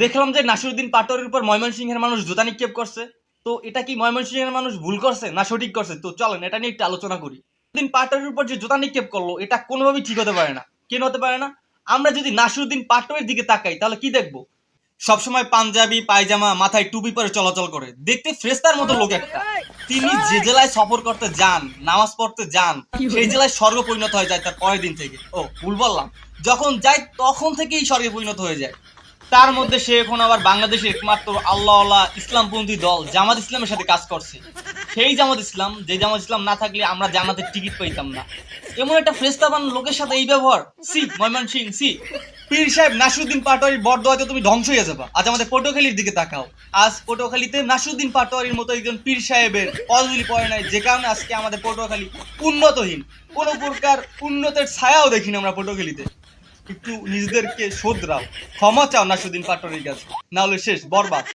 দেখলাম যে নাসিরউদ্দিন পাটোয়ারির উপর ময়মনসিংহের মানুষ জুতা নিক্ষেপ করছে। তো এটা কি ময়মনসিংহের মানুষ ভুল করছে না সঠিক করছে? তো চলেন এটা নিয়ে একটু আলোচনা করি। দিন পাটোয়ারির উপর যে জুতা নিক্ষেপ করলো এটা কোনোভাবেই ঠিক হতে পারে না। কেন হতে পারে না? আমরা যদি নাসিরউদ্দিন পাটোয়ারির দিকে তাকাই তাহলে কি দেখবো? সবসময় পাঞ্জাবি পায়জামা মাথায় টুপি পরে চলাচল করে, দেখতে ফ্রেস্তার মতো লোক একটা। তিনি যে জেলায় সফর করতে যান, নামাজ পড়তে যান, সেই জেলায় স্বর্গ পরিণত হয়ে যায় তার পরের দিন থেকে। ও ভুল বললাম, যখন যায় তখন থেকেই স্বর্গে পরিণত হয়ে যায়। তার মধ্যে সে এখন আবার বাংলাদেশের একমাত্র আল্লাহওয়ালা ইসলামপন্থী দল জামাত ইসলামের সাথে কাজ করছে। সেই জামাত ইসলাম, যে জামাত ইসলাম না থাকলে আমরা জান্নাতের টিকিট পাইতাম না। এমন একটা ফ্রেস্তাবান লোকের সাথে এই ব্যবহার, সি ময়মনসিং সি। পীর সাহেব নাসিরউদ্দিন পাটোয়ারির বরদোয়াতে তুমি ধ্বংস হয়ে যাবা। আজ আমাদের পটুয়াখালীর দিকে তাকাও। আজ পটুয়াখালীতে নাসিরউদ্দিন পাটোয়ারির মতো একজন পীর সাহেবের পদগুলি পড়ে নাই, যে কারণে আজকে আমাদের পটুয়াখালী উন্নতহীন। কোনো প্রকার উন্নতের ছায়াও দেখি না আমরা পটুয়াখালীতে। একটু নিজেদেরকে শোধরাও, ক্ষমা চাও নাসিরউদ্দিন পাটোয়ারির কাছে, না হলে শেষ বরবাদ।